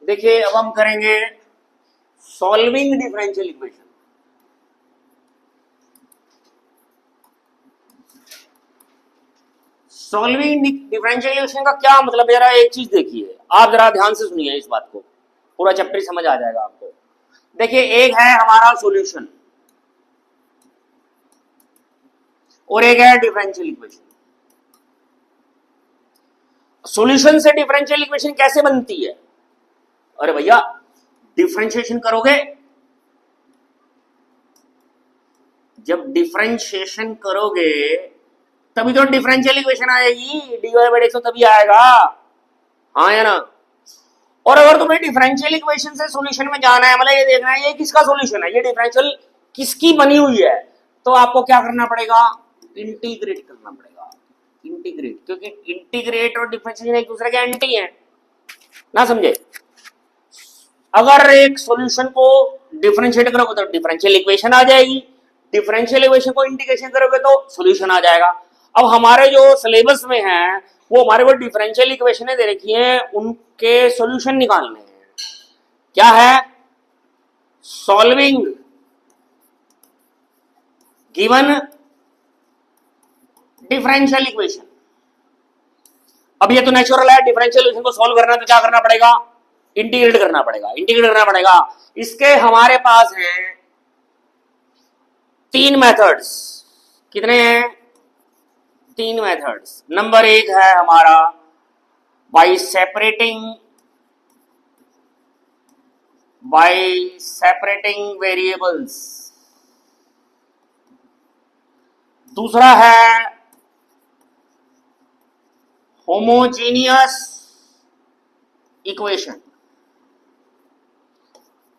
देखिए अब हम करेंगे solving differential equation. Solving differential equation का क्या मतलब, जरा एक चीज देखिए, आप जरा ध्यान से सुनिए इस बात को, पूरा चैप्टर समझ आ जाएगा आपको। देखिए एक है हमारा सॉल्यूशन और एक है डिफरेंशियल इक्वेशन। सॉल्यूशन से डिफरेंशियल इक्वेशन कैसे बनती है? अरे भैया डिफरेंशिएशन करोगे, जब डिफरेंशिएशन करोगे तभी तो डिफरेंशियल इक्वेशन आएगी, dy बाई dx तभी आएगा, हाँ या ना। और अगर तुम्हें डिफरेंशियल इक्वेशन से सॉल्यूशन में जाना है, मतलब ये देखना है ये किसका सॉल्यूशन है, ये डिफरेंशियल किसकी बनी हुई है, तो आपको क्या करना पड़ेगा, इंटीग्रेट करना पड़ेगा। इंटीग्रेट, क्योंकि इंटीग्रेट और डिफरेंशियल एक दूसरे के एंटी हैं ना, समझे। अगर एक सॉल्यूशन को डिफरेंशिएट करोगे तो डिफरेंशियल इक्वेशन आ जाएगी, डिफरेंशियल इक्वेशन को इंटीग्रेशन करोगे तो सॉल्यूशन आ जाएगा। अब हमारे जो सिलेबस में है वो हमारे को डिफरेंशियल इक्वेशन दे रखी है, उनके सॉल्यूशन निकालने हैं। क्या है, सॉल्विंग गिवन डिफरेंशियल इक्वेशन। अब ये तो नेचुरल है, डिफरेंशियल इक्वेशन को सॉल्व करना तो क्या करना पड़ेगा, इंटीग्रेट करना पड़ेगा, इंटीग्रेट करना पड़ेगा। इसके हमारे पास हैं 3 मेथड्स। कितने हैं, 3 मेथड्स। नंबर 1 है हमारा बाय सेपरेटिंग वेरिएबल्स। दूसरा है होमोजीनियस इक्वेशन।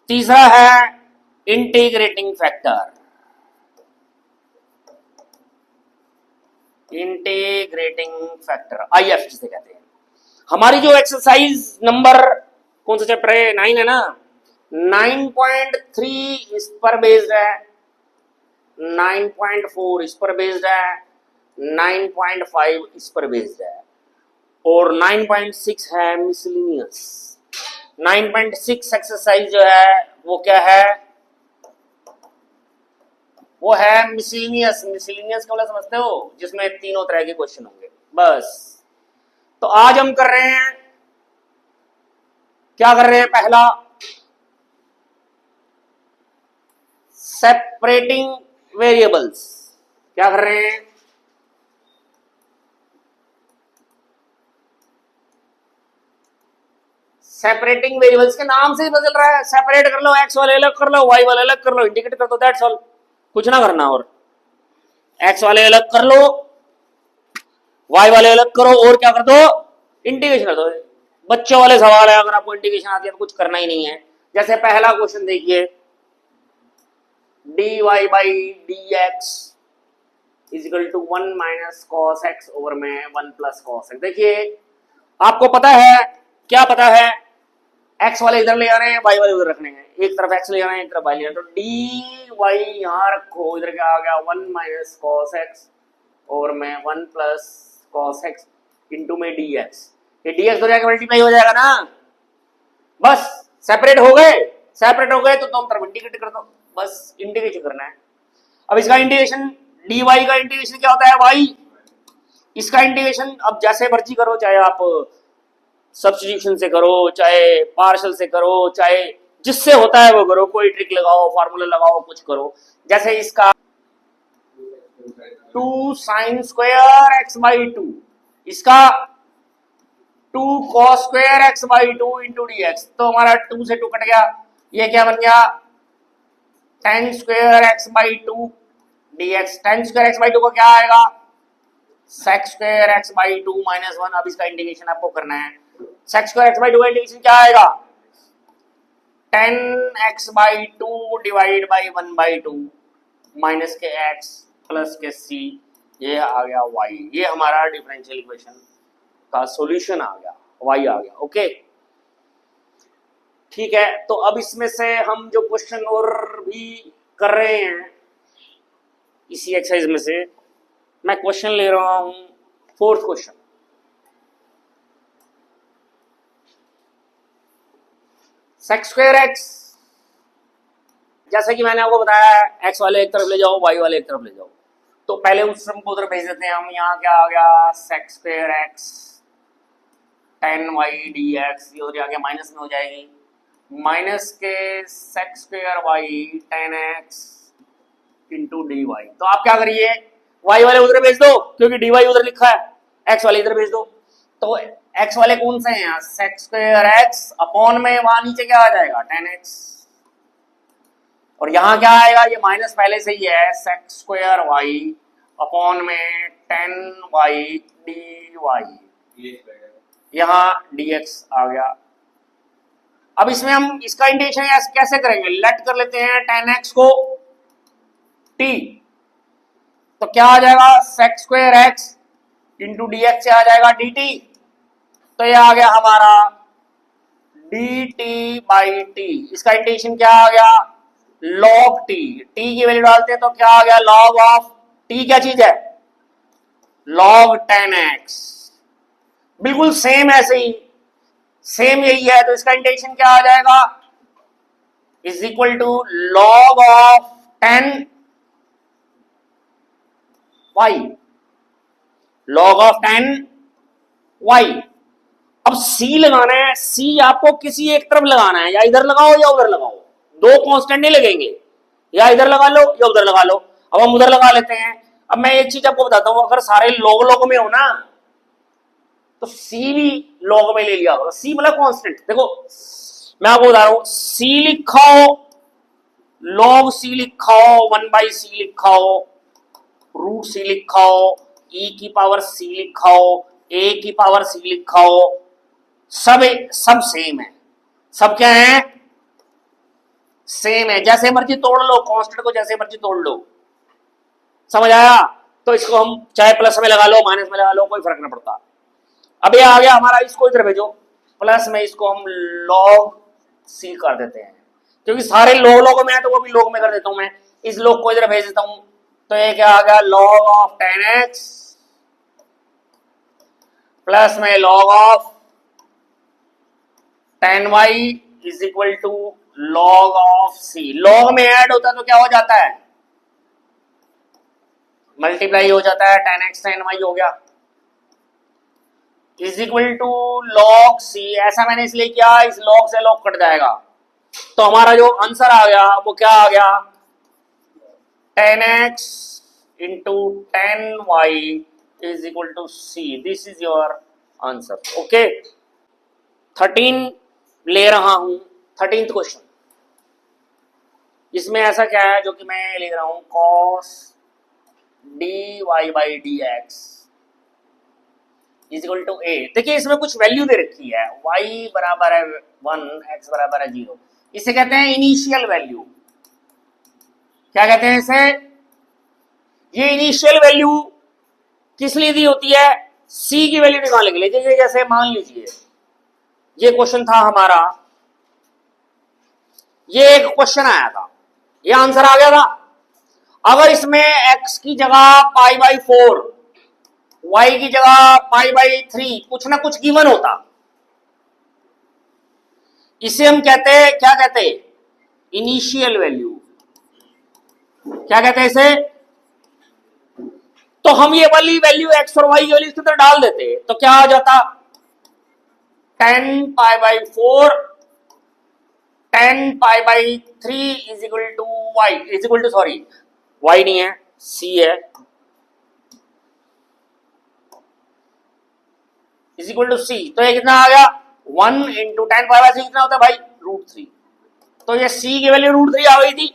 तीसरा है integrating factor. Integrating factor IF जिसे कहते हैं। हमारी जो एक्सरसाइज नंबर कौन सा चैप्टर है, 9 है ना, 9.3 इस पर बेस्ड है, 9.4 इस पर बेस्ड है, 9.5 इस पर बेस्ड है, और 9.6 है मिसलिनियस। 9.6 एक्सरसाइज जो है वो क्या है, वो है मिसलिनियस। मिसलिनियस को समझते हो, जिसमें 3 तरह के क्वेश्चन होंगे बस। तो आज हम कर रहे हैं, क्या कर रहे हैं, पहला सेपरेटिंग वेरिएबल्स। क्या कर रहे हैं, सेपरेटिंग वेरिएबल्स के नाम से ही बदल रहा है। सेपरेट कर लो, एक्स वाले अलग कर लो, वाई वाले अलग कर लो, इंडिकेट कर दो, दैट्स ऑल, कुछ ना करना। और एक्स वाले अलग कर लो, वाई वाले अलग करो, और क्या कर दो, इंटीग्रेशन कर दो। बच्चों वाले सवाल है, अगर आपको इंटीग्रेशन आती है तो कुछ करना ही नहीं है। जैसे पहला क्वेश्चन देखिए, dy by dx is equal to 1 minus cos x over में 1 प्लस कॉस एक्स। देखिए आपको पता है, क्या पता है, एक्स वाले इधर ले आने हैं, वाई वाले उधर रखने हैं, एक तरफ एक्स ले आना है, एक तरफ वाई ले आना है। तो डी वाई यहां रखो, इधर क्या आ गया, 1 माइनस कॉस एक्स और में 1 प्लस कॉस एक्स इंटू में डी एक्स। ये डी एक्स हो जाएगा, मल्टीप्लाई हो जाएगा ना, बस सेपरेट हो गए। सेपरेट हो गए तो तुम तरफ इंटीग्रेट कर दो, बस इंटीग्रेशन करना है। अब इसका इंटीग्रेशन, डी वाई का इंटीग्रेशन क्या होता है, वाई। इसका इंटीग्रेशन अब जैसे मर्जी करो, चाहे आप सब्स्टिट्यूशन से करो, चाहे पार्शल से करो, चाहे जिससे होता है वो करो, कोई ट्रिक लगाओ, फार्मूला लगाओ, कुछ करो। जैसे इसका 2 साइन स्क्वायर एक्स बाई 2, इसका 2 cos square x by 2 into d x. तो हमारा 2 से 2 कट गया, ये क्या बन गया, tan square x by 2 D x. tan square x by 2 को क्या आएगा, sec square x by 2 minus 1। अब इसका इंटीग्रेशन आपको करना है, sec स्क्वायर एक्स बाई 2 का इंटीग्रेशन क्या आएगा, 10x by 2 divide by 1 by 2 minus के x प्लस के c, ये आ गया y। ये हमारा डिफरेंशियल इक्वेशन का सॉल्यूशन आ गया, y आ गया। ओके ठीक है, तो अब इसमें से हम जो क्वेश्चन और भी कर रहे हैं इसी एक्सरसाइज में से, मैं क्वेश्चन ले रहा हूं 4th क्वेश्चन। सेक स्क्वायर एक्स, जैसे कि मैंने आपको बताया एक्स वाले एक तरफ ले जाओ, वाई वाले एक तरफ ले जाओ, तो पहले उस टर्म को उधर भेज देते हैं हम। यहाँ क्या आ गया, sec square x tan y d x, ये उधर आगे माइनस में हो जाएगी, माइनस के sec square y tan x into d y. तो आप क्या करिए, वाई वाले उधर भेज दो क्योंकि डी वाई उधर लिखा है, एक्स वाले इधर भेज दो। तो एक्स वाले कौन से हैं, सेक स्क्वायर एक्स अपॉन में वहां नीचे क्या आ जाएगा, टेन एक्स, और यहां क्या आएगा, ये माइनस पहले से ही है, सेक स्क्वायर वाई अपॉन में टेन वाई डी वाई, यहां dx आ गया। अब इसमें हम इसका इंटीग्रेशन कैसे करेंगे, लेट कर लेते हैं tan x को t, तो क्या आ जाएगा, sec square x into d x से आ जाएगा dt, तो ये आ गया हमारा dt बाई टी, इसका इंटीग्रेशन क्या आ गया, log t, t की वैल्यू डालते हैं तो क्या आ गया, log ऑफ t क्या चीज है, log tan x, बिल्कुल सेम ऐसे ही, सेम यही है, तो इसका इंटीग्रेशन क्या आ जाएगा, is equal to log of 10 y, log of 10 y। अब c लगाना है, c आपको किसी एक तरफ लगाना है, या इधर लगाओ या उधर लगाओ, दो कांस्टेंट नहीं लगेंगे, या इधर लगा लो या उधर लगा लो। अब हम उधर लगा लेते हैं। अब मैं एक चीज आपको बताता हूं, अगर सारे log में हो ना तो सी भी log में ले लिया होगा, सी मतलब कांस्टेंट। देखो मैं आपको बता रहा हूं, सी लिखा हो, log सी लिखा हो, 1/c लिखा हो, रूट सी लिखा हो, e की पावर c लिखा हो, a की पावर c लिखा हो, सब सेम है, सब क्या है, सेम है, जैसे मर्जी तोड़ लो, कांस्टेंट को जैसे मर्जी तोड़ लो, समझ आया। तो इसको हम चाहे प्लस में लगा लो माइनस में लगा लो, कोई फर्क नहीं पड़ता। अब ये आ गया हमारा, इसको इधर भेजो, प्लस में इसको हम log c कर देते हैं, क्योंकि सारे log में है तो वो भी log में कर देता हूं मैं, इस log को इधर भेज देता हूं, तो ये क्या आ गया, log ऑफ 10x प्लस में log of 10y is equal to log of c। log में ऐड होता है तो क्या हो जाता है, मल्टीप्लाई हो जाता है, 10x 10y हो गया, is equal to log c। ऐसा मैंने इसलिए किया, इस log से log कट जाएगा, तो हमारा जो आंसर आ गया वो क्या आ गया, 10x into 10y is equal to c। This is your answer. Okay, 13 ले रहा हूं, 13th क्वेश्चन। इसमें ऐसा क्या है जो कि मैं ले रहा हूं, cos dy by dx is equal to a। देखिए इसमें कुछ वैल्यू दे रखी है, y बराबर है 1, x बराबर है 0, इसे कहते हैं इनिशियल वैल्यू। क्या कहते हैं इसे, ये इनिशियल वैल्यू किस लिए दी होती है, c की वैल्यू निकालने के लिए। देखिए जैसे मान लीजिए ये क्वेश्चन था हमारा, ये एक क्वेश्चन आया था, ये आंसर आ गया था। अगर इसमें x की जगह पाई बाई 4, y की जगह पाई बाई 3 कुछ ना कुछ गिवन होता, इसे हम कहते हैं, क्या कहते हैं, इनिशियल वैल्यू। क्या कहते हैं इसे, तो हम ये वाली वैल्यू x और y की वैल्यू इसके अंदर डाल देते, तो क्या आ जाता, 10 pi by 4 10 pi by 3 is equal to y is equal to, sorry y नहीं है c है, इज इक्वल टू c। तो ये कितना आ गया, 1 इंटू 10 पाई बाई 3 कितना होता है भाई, √3। तो ये c की वैल्यू √3 आ गई थी।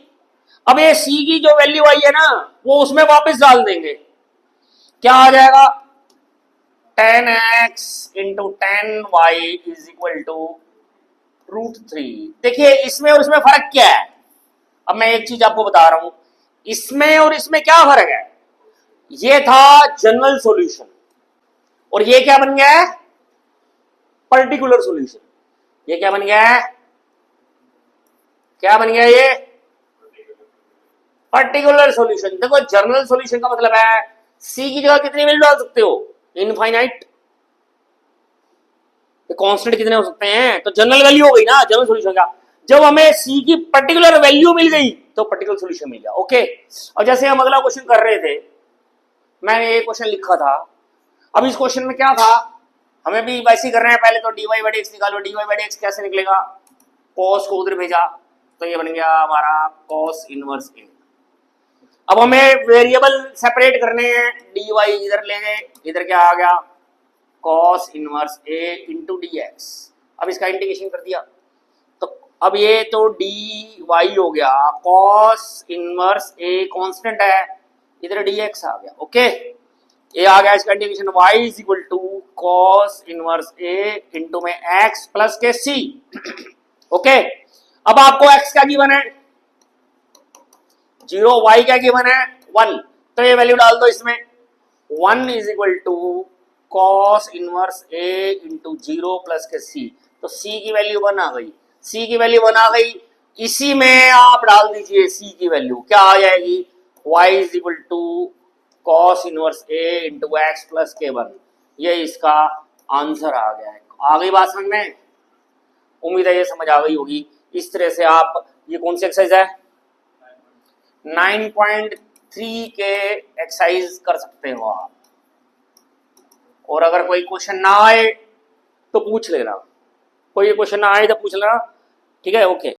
अब ये c की जो वैल्यू आई है ना वो उसमें वापस डाल देंगे, क्या आ जाएगा, 10x into 10y is equal to √3। देखिए इसमें और इसमें फर्क क्या है, अब मैं एक चीज आपको बता रहा हूं, इसमें और इसमें क्या फर्क है, ये था जनरल सॉल्यूशन और ये क्या बन गया है, पर्टिकुलर सॉल्यूशन। ये क्या बन गया है, क्या बन गया, ये पर्टिकुलर सॉल्यूशन। देखो जनरल सॉल्यूशन का मतलब है सी की जगह कितनी वैल्यू डाल सकते हो, इनफाइनाइट। कांस्टेंट कितने हो सकते हैं, तो जनरल वैल्यू हो गई ना, जनरल सॉल्यूशन का। जब हमें सी की पर्टिकुलर वैल्यू मिल गई तो पर्टिकुलर सॉल्यूशन मिल गया। ओके, और जैसे हम अगला क्वेश्चन कर रहे थे, मैंने ये क्वेश्चन लिखा था। अब इस क्वेश्चन में क्या था, हमें भी वैसे ही कर रहे हैं। पहले तो dy बाई डी एक्स निकालो। dy बाई डी एक्स कैसे निकलेगा, cos को उधर भेजा तो ये बन गया हमारा cos इनवर्स a। अब हमें वेरिएबल सेपरेट करने हैं, dy इधर ले गए, इधर क्या आ गया cos inverse a into d x. अब इसका इंटीग्रेशन कर दिया तो अब ये तो dy हो गया, cos इनवर्स a कांस्टेंट है, इधर dx आ गया। ओके, ये आ गया इसका integration, y is equal to cos inverse a into में x प्लस के c। ओके, अब आपको x क्या गिवन है 0, y क्या गिवन है 1, तो ये वैल्यू डाल दो इसमें। 1 is equal to cos inverse a into 0 plus के c, तो c की वैल्यू 1 आ गई। c की वैल्यू 1 आ गई, इसी में आप डाल दीजिए c की वैल्यू, क्या आ जाएगी y is equal to cos inverse a into x plus के 1। ये इसका आंसर आ गया है। आ गई बात समझ में, उम्मीद है ये समझ आ गई होगी। इस तरह से आप, ये कौन सी एक्सरसाइज है 9.3 के एक्सरसाइज कर सकते हो आप। और अगर कोई क्वेश्चन ना आए तो पूछ लेना, कोई क्वेश्चन ना आए तो पूछ लेना, ठीक है। ओके।